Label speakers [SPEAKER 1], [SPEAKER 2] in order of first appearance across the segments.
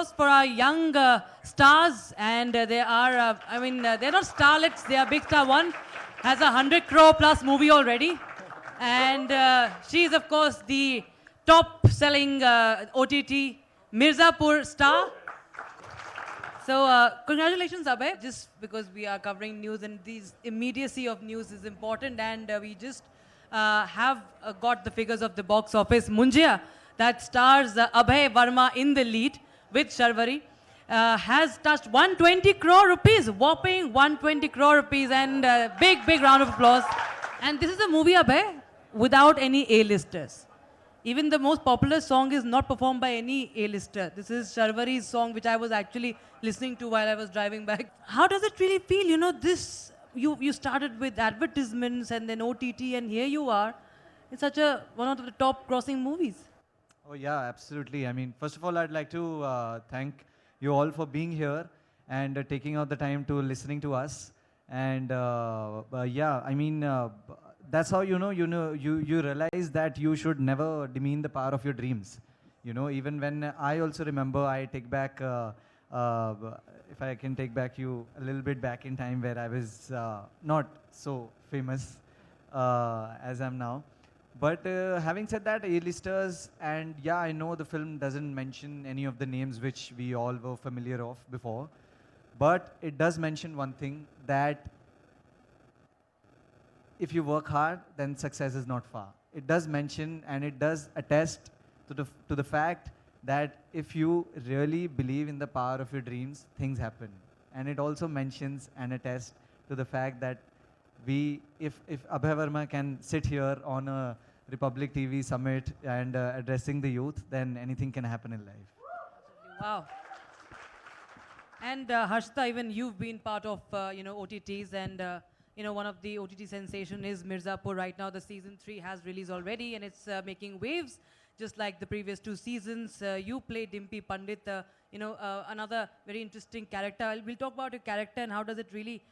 [SPEAKER 1] applause for our young stars. And they are, they're not starlets, they are big star. One has a 100 crore plus movie already. And she is, of course, the top selling OTT Mirzapur star. So, congratulations, Abhay. Just because we are covering news and this immediacy of news is important, and we just have got the figures of the box office. Munjia, that stars Abhay Verma in the lead with Sharvari, has touched 120 crore rupees, whopping 120 crore rupees, and big round of applause. And this is a movie, Abhay, without any A-listers. Even the most popular song is not performed by any A-lister. This is Sharvari's song, which I was actually listening to while I was driving back. How does it really feel? You know, this, you started with advertisements and then OTT, and here you are. It's such one of the top grossing movies.
[SPEAKER 2] Oh yeah, absolutely. I mean, first of all, I'd like to thank you all for being here and taking out the time to listening to us. And yeah, I mean, that's how you realize that you should never demean the power of your dreams. You know, even when I also remember, I take back, if I can take back you a little bit back in time where I was not so famous as I'm now. But having said that, A-listers, and yeah, I know the film doesn't mention any of the names which we all were familiar of before, but it does mention one thing, that if you work hard, then success is not far. It does mention and it does attest to the fact that if you really believe in the power of your dreams, things happen. And it also mentions and attests to the fact that if Abhay Verma can sit here on a Republic TV summit and addressing the youth, then anything can happen in life.
[SPEAKER 1] Wow. And Harshita, even you've been part of OTTs, and one of the OTT sensation is Mirzapur. Right now, the season 3 has released already, and it's making waves, just like the previous 2 seasons. You play Dimpy Pandit, another very interesting character. We'll talk about your character and how does it really,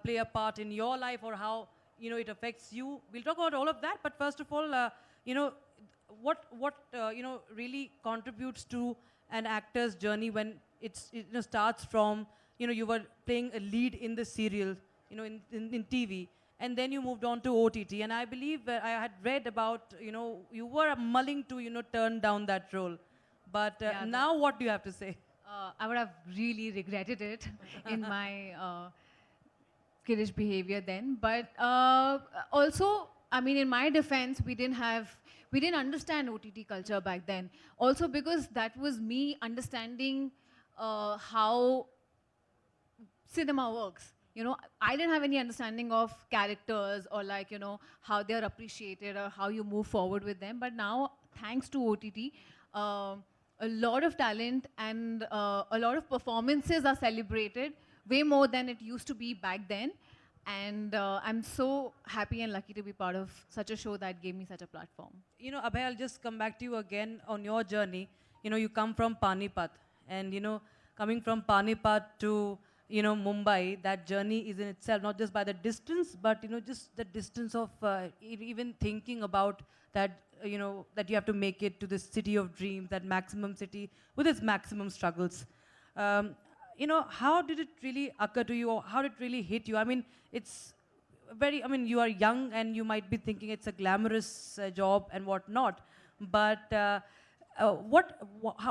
[SPEAKER 1] play a part in your life, or how it affects you. We'll talk about all of that. But first of all, what really contributes to an actor's journey when it starts from you were playing a lead in the serial, in TV, and then you moved on to OTT. And I believe I had read about you were mulling to turn down that role. But
[SPEAKER 3] Yeah,
[SPEAKER 1] now, what do you have to say?
[SPEAKER 3] I would have really regretted it in my kiddish behavior then. But also, I mean, in my defense, we didn't understand OTT culture back then. Also because that was me understanding how cinema works. I didn't have any understanding of characters or how they're appreciated or how you move forward with them. But now, thanks to OTT, a lot of talent and a lot of performances are celebrated way more than it used to be back then. And I'm so happy and lucky to be part of such a show that gave me such a platform.
[SPEAKER 1] Abhay, I'll just come back to you again on your journey. You come from Panipat, and coming from Panipat to Mumbai, that journey is in itself not just by the distance, but just the distance of even thinking about that that you have to make it to this city of dreams, that maximum city with its maximum struggles. How did it really occur to you, or how did it really hit you? I mean, it's very, you are young and you might be thinking it's a glamorous job and whatnot, but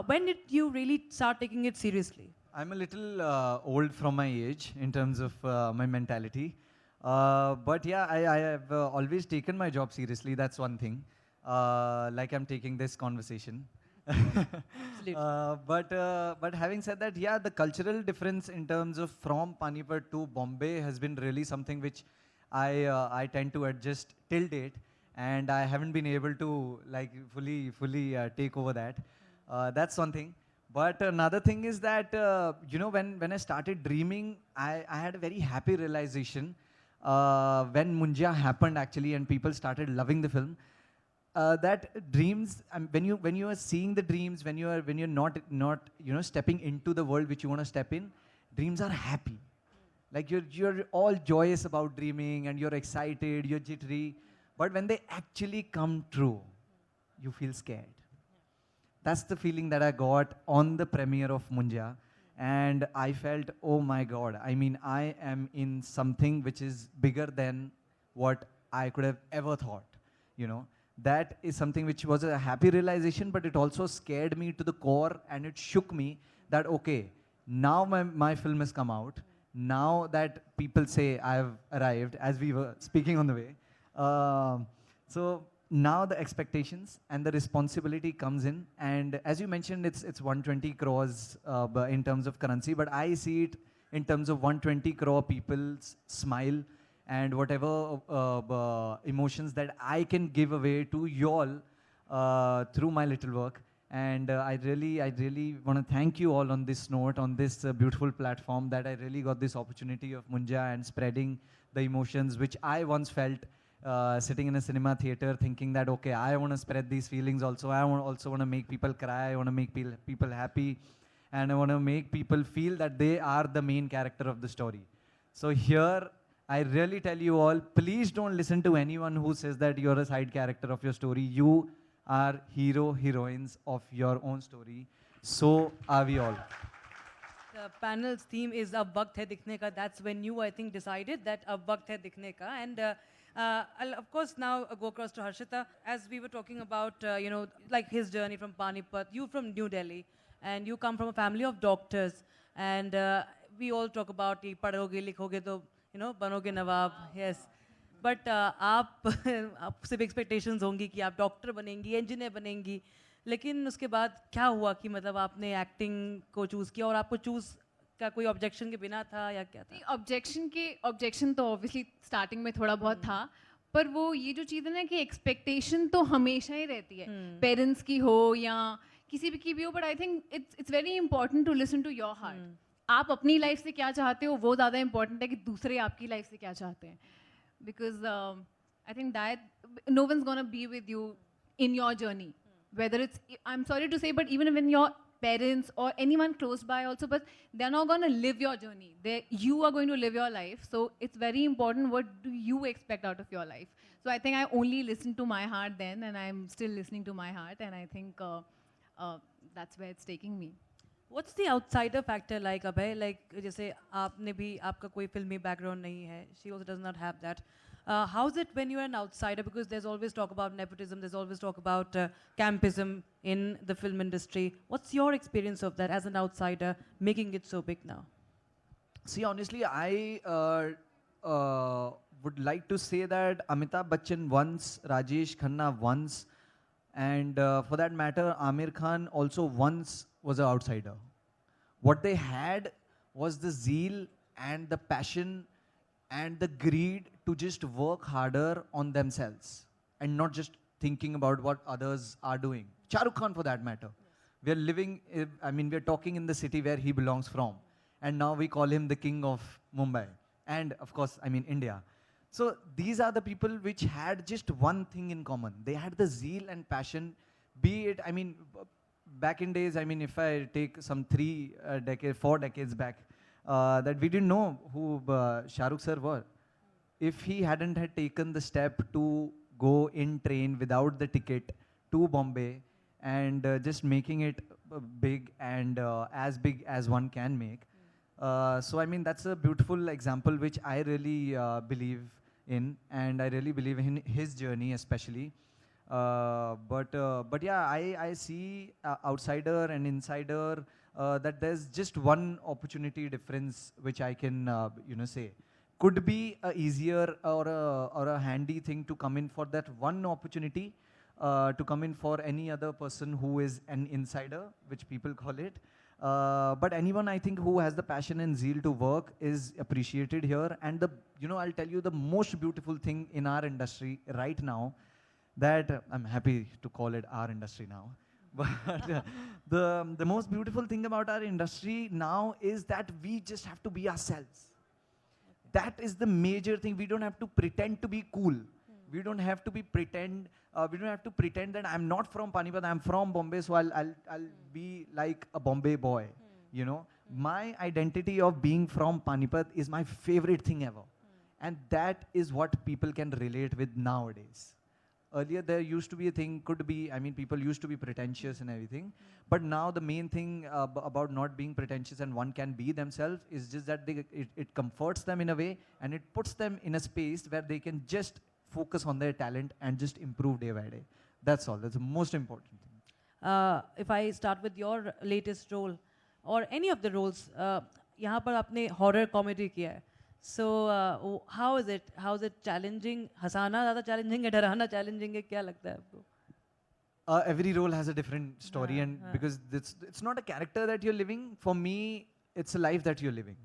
[SPEAKER 1] when did you really start taking it seriously?
[SPEAKER 2] I'm a little old from my age in terms of my mentality. But yeah, I have always taken my job seriously. That's one thing. Like I'm taking this conversation. But having said that, yeah, the cultural difference in terms of from Panipat to Bombay has been really something which I tend to adjust till date, and I haven't been able to fully take over that. That's one thing. But another thing is that when I started dreaming, I had a very happy realization when Munjia happened actually, and people started loving the film. That dreams, when you are seeing the dreams, when you're not stepping into the world which you want to step in, dreams are happy. Like you're all joyous about dreaming and you're excited, you're jittery. But when they actually come true, you feel scared. That's the feeling that I got on the premiere of Munja. And I felt, oh my God, I mean, I am in something which is bigger than what I could have ever thought. You know, that is something which was a happy realization, but it also scared me to the core and it shook me that, okay, now my film has come out. Now that people say I've arrived, as we were speaking on the way. So now the expectations and the responsibility comes in, and as you mentioned, it's 120 crores in terms of currency, but I see it in terms of 120 crore people's smile and whatever emotions that I can give away to you all through my little work. And I really want to thank you all on this note, on this beautiful platform, that I really got this opportunity of Munja and spreading the emotions which I once felt sitting in a cinema theater, thinking that, okay, I want to spread these feelings also. I also want to make people cry. I want to make people happy. And I want to make people feel that they are the main character of the story. So here, I really tell you all, please don't listen to anyone who says that you're a side character of your story. You are hero, heroines of your own story. So are we all.
[SPEAKER 1] The panel's theme is Ab Waqt Hai Dikhne Ka. That's when you, I think, decided that Ab Waqt Hai Dikhne Ka. And I'll, of course, now go across to Harshita. As we were talking about, you know, like his journey from Panipat, you from New Delhi, and you come from a family of doctors. And we all talk about, padhoge, likhoge, to, you know, banoge nawab. Yes. But आप सिर्फ expectations होंगी कि आप doctor बनेंगी, engineer बनेंगी, लेकिन उसके बाद क्या हुआ कि मतलब आपने एक्टिंग को चूज़ किया, और आपको चूज़ का कोई ऑब्जेक्शन के बिना था या क्या था?
[SPEAKER 3] ऑब्जेक्शन तो ऑब्वियसली स्टार्टिंग में थोड़ा बहुत था, पर वो ये जो चीज़ है ना कि एक्सपेक्टेशन तो हमेशा ही रहती है, पेरेंट्स की हो या किसी भी की भी हो, but I think it's very important to listen to your heart. आप अपनी लाइफ से क्या चाहते हो वो ज़्यादा इंपॉर्टेंट है कि दूसरे आपकी लाइफ से क्या चाहते हैं. Because I think that no one's gonna be with you in your journey. Whether it's, I'm sorry to say, but even when your parents or anyone close by also, but they're not gonna live your journey. You are going to live your life. So it's very important, what do you expect out of your life? So I think I only listened to my heart then, and I'm still listening to my heart, and I think that's where it's taking me.
[SPEAKER 1] What's the outsider factor like, Abhay? Like, जैसे आपने भी, आपका कोई फिल्मी background नहीं है, she also does not have that. How's it when you're an outsider? Because there's always talk about nepotism, there's always talk about campism in the film industry. What's your experience of that as an outsider, making it so big now?
[SPEAKER 2] See, honestly, I would like to say that Amitabh Bachchan once, Rajesh Khanna once, and for that matter, Amir Khan also once was an outsider. What they had was the zeal and the passion and the greed to just work harder on themselves and not just thinking about what others are doing. Shah Rukh Khan, for that matter. We are living, I mean, we are talking in the city where he belongs from. And now we call him the king of Mumbai. And of course, I mean, India. So these are the people which had just one thing in common. They had the zeal and passion, be it, I mean, back in days, I mean, if I take some 4 decades back, that we didn't know who Shah Rukh sir were. If he hadn't had taken the step to go in train without the ticket to Bombay and just making it big and as big as one can make. So I mean, that's a beautiful example which I really believe in, and I really believe in his journey especially. But yeah, I see outsider and insider that there's just one opportunity difference which I can you know, say could be a easier or a handy thing to come in for that one opportunity to come in for any other person who is an insider, which people call it. But anyone, I think, who has the passion and zeal to work is appreciated here. And you know, I'll tell you the most beautiful thing in our industry right now, that I'm happy to call it our industry now. But the most beautiful thing about our industry now is that we just have to be ourselves. That is the major thing. We don't have to pretend to be cool. We don't have to pretend that I'm not from Panipat, I'm from Bombay, so I'll be like a Bombay boy. You know, my identity of being from Panipat is my favorite thing ever. And that is what people can relate with nowadays. earlier there used to be a thing, could be, I mean, people used to be pretentious and everything. But now the main thing about not being pretentious and one can be themselves is just that it comforts them in a way, and it puts them in a space where they can just focus on their talent and just improve day by day. That's all. That's the most important thing.
[SPEAKER 1] If I start with your latest role or any of the roles, यहाँ पर आपने horror comedy किया है. So how is it? How is it challenging? हंसाना ज़्यादा challenging है, डराना challenging है, क्या लगता है आपको?
[SPEAKER 2] Every role has a different story, and because it's not a character that you're living. For me, it's a life that you're living.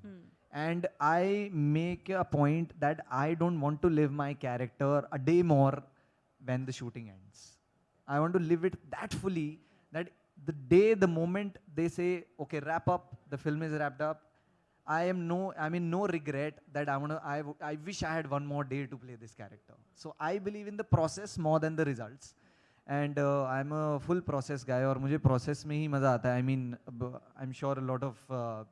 [SPEAKER 2] And I make a point that I don't want to live my character a day more when the shooting ends. I want to live it that fully that the moment they say, okay, wrap up, the film is wrapped up, I'm in no regret that I wish I had one more day to play this character. So I believe in the process more than the results. And I'm a full process guy, और मुझे process में ही मज़ा आता है. I mean, I'm sure a lot of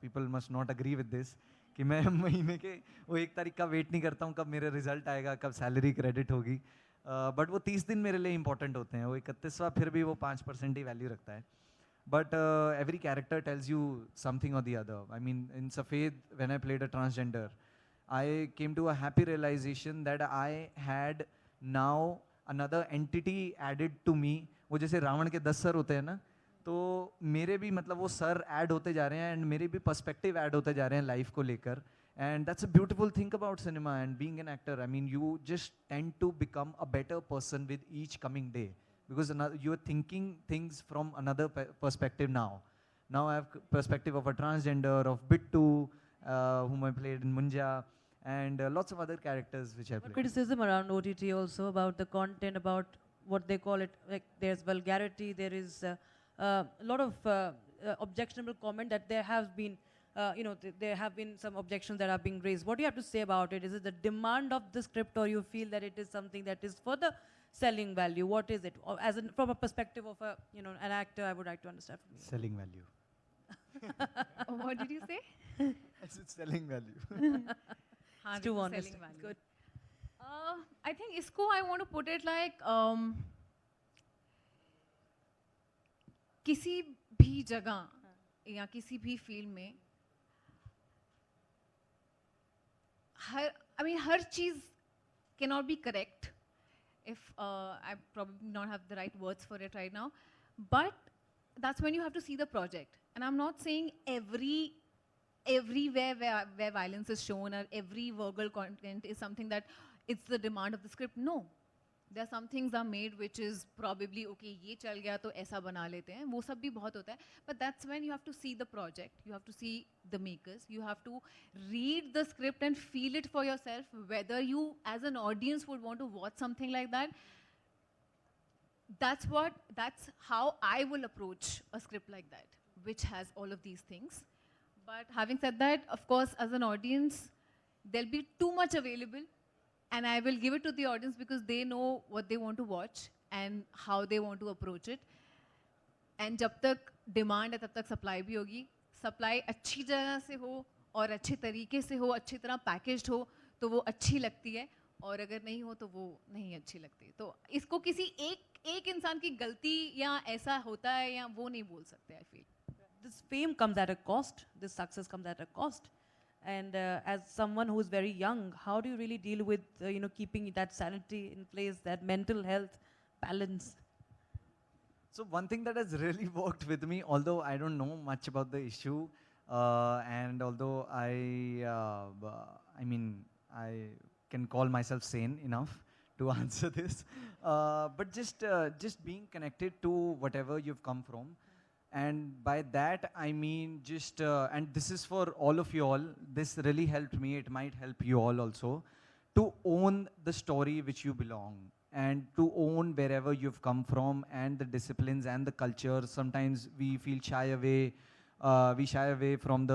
[SPEAKER 2] people must not agree with this, कि मैं महीने के वो 1 तारीख का वेट नहीं करता हूँ कब मेरा रिजल्ट आएगा, कब सैलरी क्रेडिट होगी. बट वो 30 दिन मेरे लिए इंपॉर्टेंट होते हैं. वो 31वां फिर भी वो 5% ही वैल्यू रखता है. But every character tells you something or the other. I mean, in Safed, when I played a transgender, I came to a happy realization that I had now another entity added to me. वो जैसे रावण के 10 sir होते हैं ना, तो मेरे भी मतलब वो सर ऐड होते जा रहे हैं, and मेरे भी पर्सपेक्टिव ऐड होते जा रहे हैं लाइफ को लेकर. And that's a beautiful thing about cinema and being an actor. I mean, you just tend to become a better person with each coming day, because you're thinking things from another perspective now. Now I have perspective of a transgender, of Bittu, whom I played in Munja, and lots of other characters which I played.
[SPEAKER 1] Criticism around OTT also about the content, about what they call it, like there's vulgarity, there is a lot of objectionable comment that there have been, there have been some objections that are being raised. What do you have to say about it? Is it the demand of the script, or you feel that it is something that is for the selling value? What is it? Or from a perspective of an actor, I would like to understand from you.
[SPEAKER 2] Selling value.
[SPEAKER 3] What did you say?
[SPEAKER 2] It's selling value.
[SPEAKER 1] It's too honest.
[SPEAKER 3] Selling value.
[SPEAKER 1] Good.
[SPEAKER 3] I think इसको I want to put it like किसी भी जगह या किसी भी field में हर चीज cannot be correct. If I probably not have the right words for it right now, but that's when you have to see the project. And I'm not saying everywhere where violence is shown or every vulgar content is something that it's the demand of the script. No. There are some things are made which is probably, okay, ये चल गया तो ऐसा बना लेते हैं, वो सब भी बहुत होता है. But that's when you have to see the project, you have to see the makers, you have to read the script and feel it for yourself, whether you as an audience would want to watch something like that. That's how I will approach a script like that, which has all of these things. But having said that, of course, as an audience, there'll be too much available. And I will give it to the audience because they know what they want to watch and how they want to approach it. And जब तक demand है तब तक supply भी होगी. Supply अच्छी जगह से हो और अच्छे तरीके से हो, अच्छी तरह packaged हो, तो वो अच्छी लगती है. और अगर नहीं हो तो वो नहीं अच्छी लगती. तो इसको किसी एक इंसान की गलती या ऐसा होता है या वो नहीं बोल सकते. I feel.
[SPEAKER 1] This fame comes at a cost. This success comes at a cost. And as someone who is very young, how do you really deal with keeping that sanity in place, that mental health balance?
[SPEAKER 2] So one thing that has really worked with me, although I don't know much about the issue, and although I can call myself sane enough to answer this, but just being connected to whatever you've come from. And by that, I mean just, and this is for all of you all, this really helped me, it might help you all also, to own the story which you belong, and to own wherever you've come from, and the disciplines and the culture. Sometimes we feel shy away from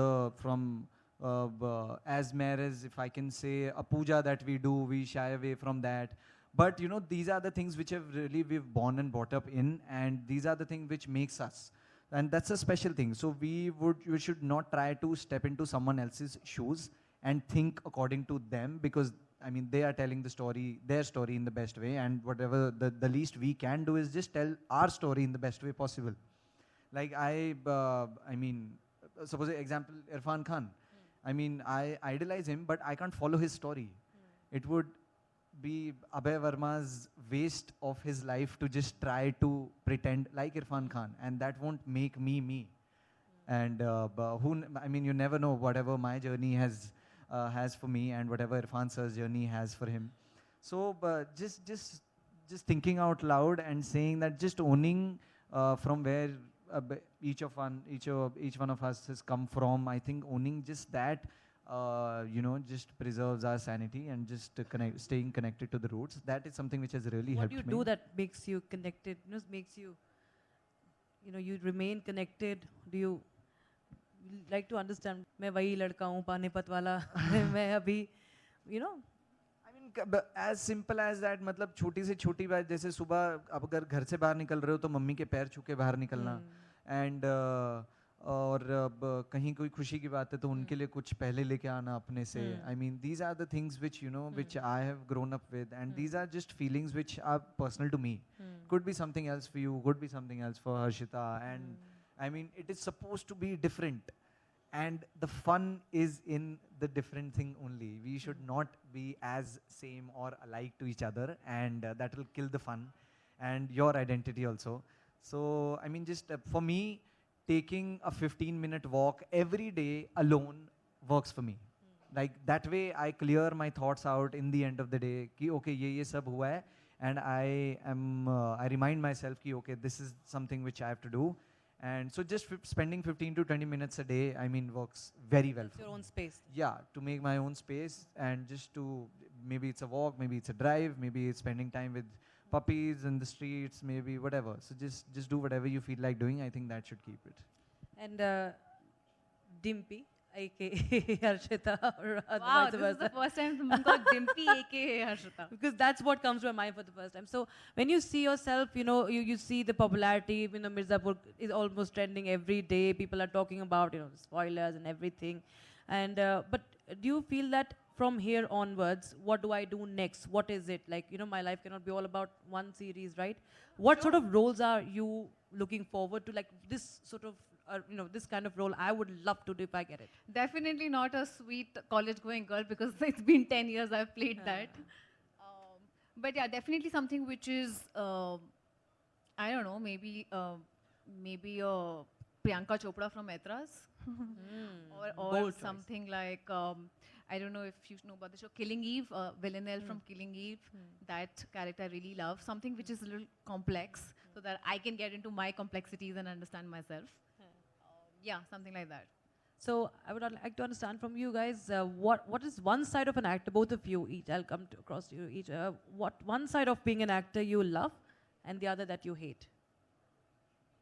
[SPEAKER 2] as marriage, if I can say, a puja that we do, we shy away from that. But these are the things which we've born and brought up in, and these are the things which makes us. And that's a special thing. So we should not try to step into someone else's shoes and think according to them, because I mean, they are telling the story, their story in the best way, and whatever the least we can do is just tell our story in the best way possible. Like I mean, suppose example Irfan Khan. I mean, I idolize him, but I can't follow his story. It would be Abhay Verma's waste of his life to just try to pretend like Irfan Khan, and that won't make me me. And I mean, you never know whatever my journey has for me, and whatever Irfan sir's journey has for him. So just thinking out loud and saying that, just owning from where each one of us has come from. I think owning just that, just preserves our sanity, and just staying connected to the roots. That is something which has really
[SPEAKER 1] What
[SPEAKER 2] helped
[SPEAKER 1] do you
[SPEAKER 2] me.
[SPEAKER 1] do that makes you connected? Makes you, you remain connected. Do you like to understand? मैं वही लड़का हूँ पानीपत वाला. मैं अभी,
[SPEAKER 2] I mean, as simple as that. मतलब छोटी से छोटी बात, जैसे सुबह अब अगर घर से बाहर निकल रहे हो तो मम्मी के पैर छू के बाहर निकलना, एंड और कहीं कोई खुशी की बात है तो उनके लिए कुछ पहले लेके आना अपने से. I mean, these are the things which which I have grown up with, and these are just feelings which are personal to me. Could be something else for you, could be something else for Harshita, and I mean, it is supposed to be different. And the fun is in the different thing only. We should not be as same or alike to each other, and that will kill the fun and your identity also. So, I mean, just for me, taking a 15-minute walk every day alone works for me. Like that way, I clear my thoughts out in the end of the day. Ki, okay, ye sab hua hai, and I remind myself ki, okay, this is something which I have to do. And so just spending 15 to 20 minutes a day, I mean, works very well.
[SPEAKER 1] It's your own space.
[SPEAKER 2] Yeah, to make my own space, and just to, maybe it's a walk, maybe it's a drive, maybe it's spending time with puppies in the streets, maybe whatever. So just do whatever you feel like doing. I think that should keep it.
[SPEAKER 1] And Dimpy, aka Harshita, or
[SPEAKER 3] Wow,
[SPEAKER 1] vice
[SPEAKER 3] this is
[SPEAKER 1] versa.
[SPEAKER 3] the first time someone called Dimpy, aka Harshita.
[SPEAKER 1] Because that's what comes to my mind for the first time. So when you see yourself, you see the popularity, Mirzapur is almost trending every day. People are talking about, spoilers and everything. And but do you feel that from here onwards, what do I do next? What is it? Like, my life cannot be all about one series, right? What sort of roles are you looking forward to? Like this sort of, this kind of role I would love to do if I get it.
[SPEAKER 3] Definitely not a sweet college-going girl, because it's been 10 years I've played that. But yeah, definitely something which is, I don't know, maybe Priyanka Chopra from Etras, or
[SPEAKER 1] Bold choice.
[SPEAKER 3] something like, I don't know if you know about the show Killing Eve, Villanelle from Killing Eve. That character I really love. Something which is a little complex, so that I can get into my complexities and understand myself. Yeah, something like that.
[SPEAKER 1] So I would like to understand from you guys, what is one side of an actor, both of you each, I'll come across to you each, what one side of being an actor you love and the other that you hate?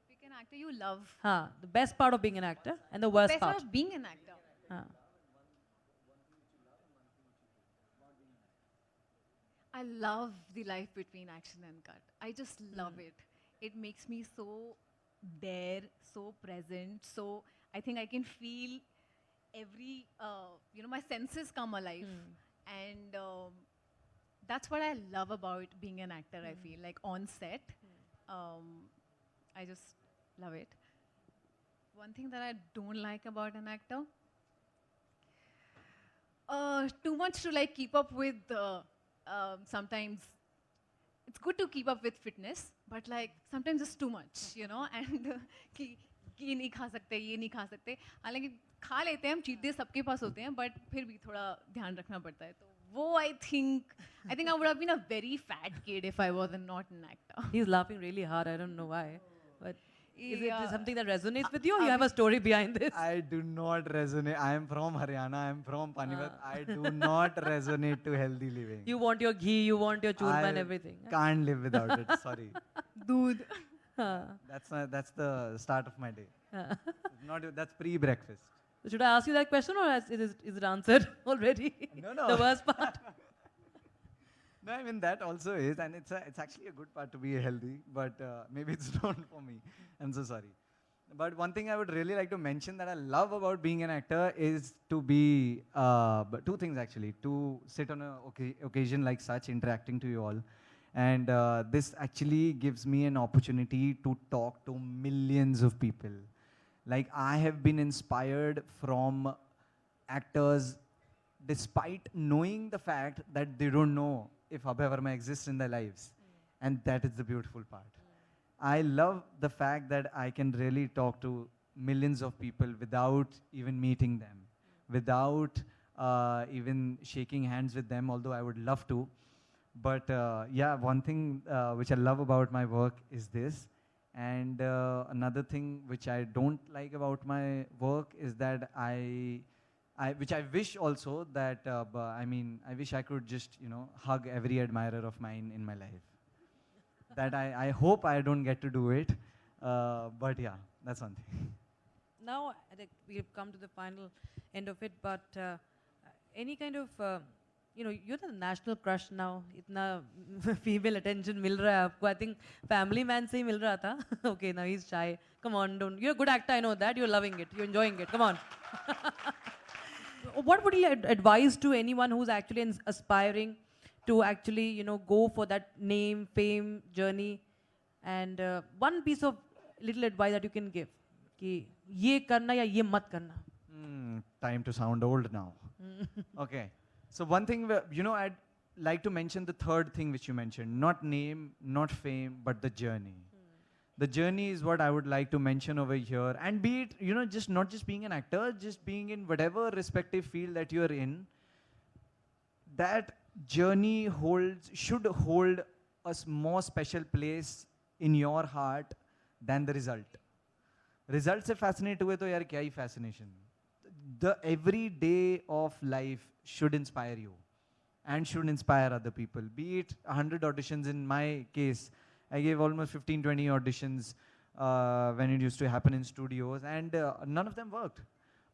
[SPEAKER 3] Pick an actor you love.
[SPEAKER 1] The best part of being an actor and the worst
[SPEAKER 3] Best
[SPEAKER 1] part.
[SPEAKER 3] of being an actor. I love the life between action and cut. I just love it. It makes me so there, so present. So I think I can feel every, my senses come alive. And that's what I love about being an actor, I feel. Like on set, I just love it. One thing that I don't like about an actor, too much to like keep up with. Sometimes it's good to keep up with fitness, but like sometimes it's too much, and कि ये नहीं खा सकते, ये नहीं खा सकते. हालांकि खा लेते हैं हम, चीट डे सबके पास होते हैं, but फिर भी थोड़ा ध्यान रखना पड़ता है. तो वो I think I would have been a very fat kid if I was not an actor.
[SPEAKER 1] He's laughing really hard, I don't know why. But is
[SPEAKER 3] Yeah.
[SPEAKER 1] it something that resonates with you, or you have a story behind this?
[SPEAKER 2] I do not resonate. I am from Haryana. I am from Panipat. I do not resonate to healthy living.
[SPEAKER 1] You want your ghee, you want your churma and everything.
[SPEAKER 2] Can't live without it. Sorry.
[SPEAKER 3] Doodh.
[SPEAKER 2] That's the start of my day. That's pre-breakfast.
[SPEAKER 1] Should I ask you that question, or is it answered already?
[SPEAKER 2] No.
[SPEAKER 1] The worst part.
[SPEAKER 2] No, I mean that also is, and it's actually a good part to be healthy, but maybe it's not for me. I'm so sorry. But one thing I would really like to mention that I love about being an actor is to be but two things actually. To sit on a occasion like such, interacting to you all, and this actually gives me an opportunity to talk to millions of people. Like I have been inspired from actors, despite knowing the fact that they don't know if Abhay Verma exists in their lives, and that is the beautiful part. I love the fact that I can really talk to millions of people without even meeting them, without even shaking hands with them, although I would love to. But yeah, one thing which I love about my work is this. And another thing which I don't like about my work is that which I wish also that, I mean, I wish I could just, hug every admirer of mine in my life. That I hope I don't get to do it. But yeah, that's one thing.
[SPEAKER 1] Now, I think we've come to the final end of it, but any kind of, you're the national crush now. Itna female attention mil raha hai aapko. I think Family Man se hi mil raha tha. Okay, now he's shy. Come on, don't. You're a good actor, I know that. You're loving it. You're enjoying it. Come on. What would you advise to anyone who's actually aspiring to actually, go for that name, fame, journey? And one piece of little advice that you can give. Ki ye karna ya ye mat karna.
[SPEAKER 2] Time to sound old now. Okay. So one thing, I'd like to mention the third thing which you mentioned. Not name, not fame, but the journey. The journey is what I would like to mention over here. And be it, just not just being an actor, just being in whatever respective field that you're in, that journey should hold a more special place in your heart than the result. Result se fascinate hue to yaar kya hi fascination. The every day of life should inspire you and should inspire other people. Be it 100 auditions in my case. I gave almost 15, 20 auditions when it used to happen in studios, and none of them worked.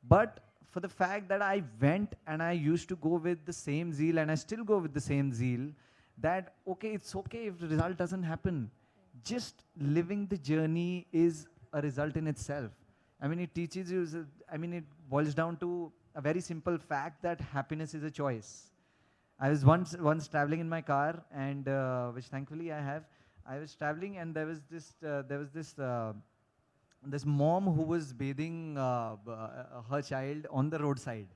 [SPEAKER 2] But for the fact that I went and I used to go with the same zeal, and I still go with the same zeal, that okay, it's okay if the result doesn't happen. Just living the journey is a result in itself. I mean, it teaches you, it boils down to a very simple fact that happiness is a choice. I was once traveling in my car, and which thankfully I have. I was traveling, and there was this mom who was bathing her child on the roadside,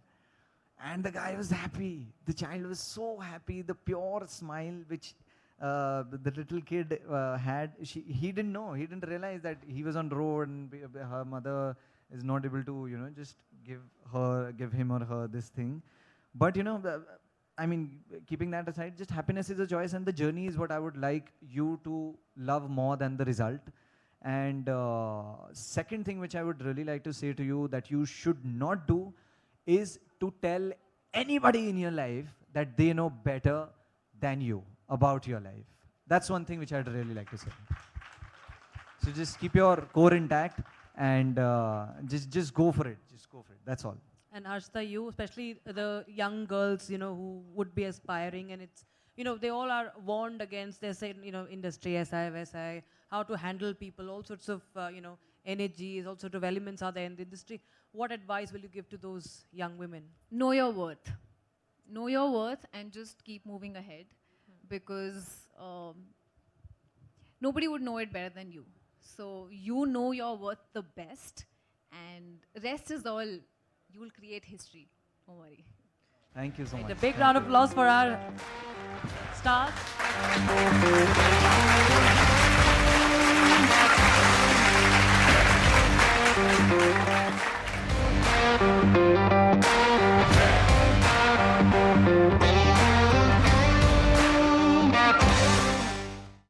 [SPEAKER 2] and the guy was happy. The child was so happy. The pure smile which the little kid had. He didn't know. He didn't realize that he was on road, and her mother is not able to just give him or her this thing. But keeping that aside, just happiness is a choice, and the journey is what I would like you to love more than the result. And second thing which I would really like to say to you that you should not do is to tell anybody in your life that they know better than you about your life. That's one thing which I'd really like to say. So just keep your core intact and just go for it. Just go for it. That's all.
[SPEAKER 1] And Harshita, you, especially the young girls, who would be aspiring, and it's, they all are warned against, they say, industry, SI, how to handle people, all sorts of, energies, all sorts of elements are there in the industry. What advice will you give to those young women?
[SPEAKER 3] Know your worth. Know your worth and just keep moving ahead, because nobody would know it better than you. So you know your worth the best, and rest is all. You will create history. Don't worry.
[SPEAKER 2] Thank you so much.
[SPEAKER 1] A big round of applause for our stars.